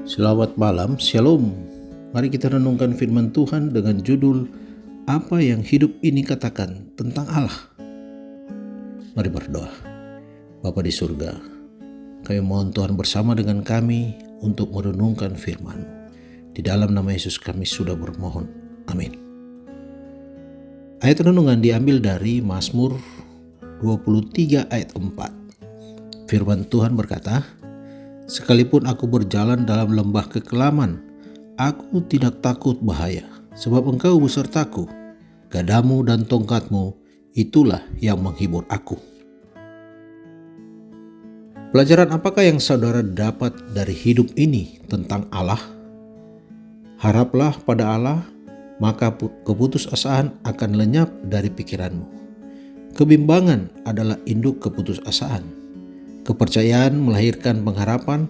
Selamat malam, Shalom. Mari kita renungkan firman Tuhan dengan judul Apa yang hidup ini katakan tentang Allah. Mari berdoa. Bapa di surga, kami mohon Tuhan bersama dengan kami untuk merenungkan firman-Mu. Di dalam nama Yesus kami sudah bermohon. Amin. Ayat renungan diambil dari Mazmur 23 ayat 4. Firman Tuhan berkata, "Sekalipun aku berjalan dalam lembah kekelaman, aku tidak takut bahaya, sebab Engkau besertaku. Gadamu dan tongkatmu, itulah yang menghibur aku." Pelajaran apakah yang saudara dapat dari hidup ini tentang Allah? Haraplah pada Allah, maka keputusasaan akan lenyap dari pikiranmu. Kebimbangan adalah induk keputusasaan. Kepercayaan melahirkan pengharapan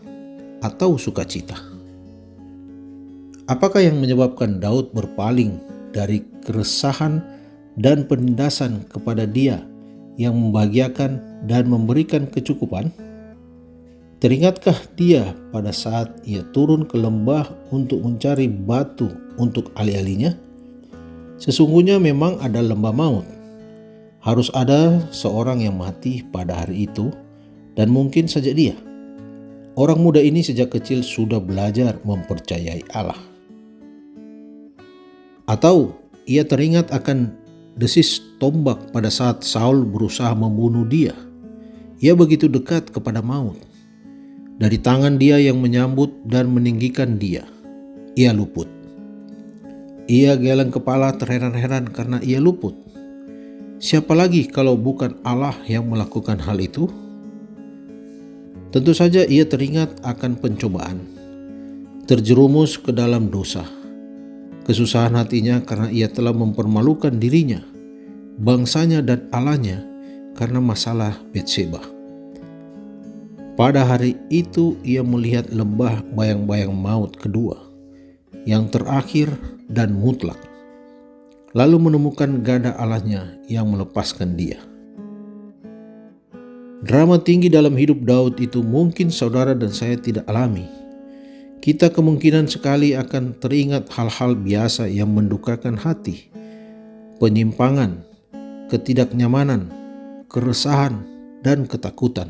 atau sukacita. Apakah yang menyebabkan Daud berpaling dari keresahan dan penindasan kepada Dia yang membahagiakan dan memberikan kecukupan? Teringatkah dia pada saat ia turun ke lembah untuk mencari batu untuk alih-alihnya? Sesungguhnya memang ada lembah maut. Harus ada seorang yang mati pada hari itu, dan mungkin saja dia. Orang muda ini sejak kecil sudah belajar mempercayai Allah. Atau ia teringat akan desis tombak pada saat Saul berusaha membunuh dia. Ia begitu dekat kepada maut. Dari tangan dia yang menyambut dan meninggikan dia, ia luput. Ia geleng kepala terheran-heran karena ia luput. Siapa lagi kalau bukan Allah yang melakukan hal itu? Tentu saja ia teringat akan pencobaan, terjerumus ke dalam dosa, kesusahan hatinya karena ia telah mempermalukan dirinya, bangsanya dan Allahnya karena masalah Betseba. Pada hari itu ia melihat lembah bayang-bayang maut kedua, yang terakhir dan mutlak, lalu menemukan gada Allahnya yang melepaskan dia. Drama tinggi dalam hidup Daud itu mungkin saudara dan saya tidak alami. Kita kemungkinan sekali akan teringat hal-hal biasa yang mendukakan hati, penyimpangan, ketidaknyamanan, keresahan, dan ketakutan.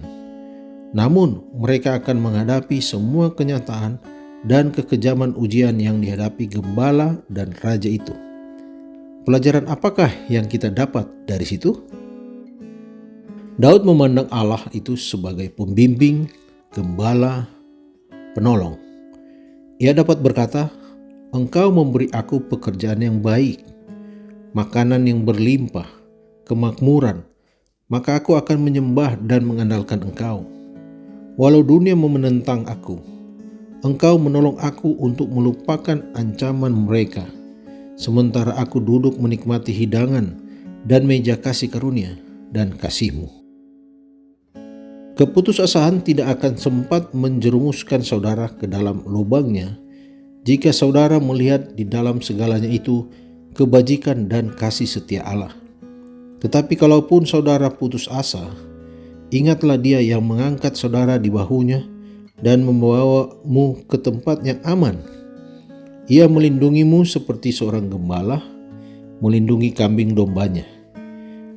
Namun mereka akan menghadapi semua kenyataan dan kekejaman ujian yang dihadapi gembala dan raja itu. Pelajaran apakah yang kita dapat dari situ? Daud memandang Allah itu sebagai pembimbing, gembala, penolong. Ia dapat berkata, "Engkau memberi aku pekerjaan yang baik, makanan yang berlimpah, kemakmuran, maka aku akan menyembah dan mengandalkan Engkau. Walau dunia menentang aku, Engkau menolong aku untuk melupakan ancaman mereka, sementara aku duduk menikmati hidangan dan meja kasih karunia dan kasih-Mu." Keputusasaan tidak akan sempat menjerumuskan saudara ke dalam lubangnya jika saudara melihat di dalam segalanya itu kebajikan dan kasih setia Allah. Tetapi kalaupun saudara putus asa, ingatlah Dia yang mengangkat saudara di bahunya dan membawamu ke tempat yang aman. Ia melindungimu seperti seorang gembala melindungi kambing dombanya.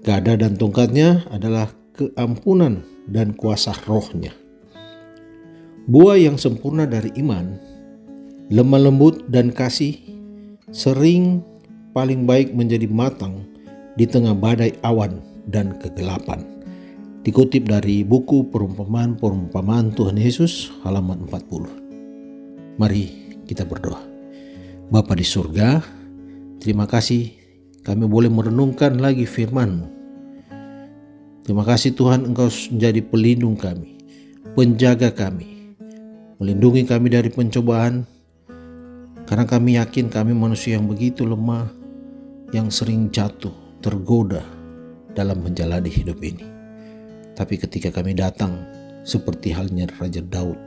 Gada dan tongkatnya adalah keampunan dan kuasa rohnya. Buah yang sempurna dari iman, lemah lembut dan kasih, sering paling baik menjadi matang di tengah badai awan dan kegelapan. Dikutip dari buku Perumpamaan Tuhan Yesus halaman 40. Mari kita berdoa. Bapa di surga, terima kasih kami boleh merenungkan lagi firman-Mu. Terima kasih Tuhan, Engkau menjadi pelindung kami, penjaga kami, melindungi kami dari pencobaan, karena kami yakin kami manusia yang begitu lemah, yang sering jatuh, tergoda dalam menjalani hidup ini. Tapi ketika kami datang, seperti halnya Raja Daud,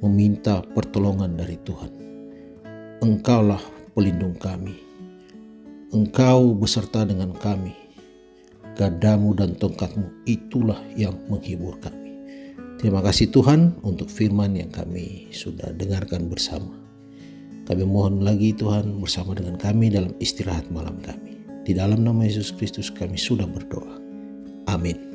meminta pertolongan dari Tuhan, Engkaulah pelindung kami, Engkau beserta dengan kami. Gadamu dan tongkatmu itulah yang menghibur kami. Terima kasih Tuhan untuk firman yang kami sudah dengarkan bersama. Kami mohon lagi Tuhan bersama dengan kami dalam istirahat malam kami. Di dalam nama Yesus Kristus kami sudah berdoa. Amin.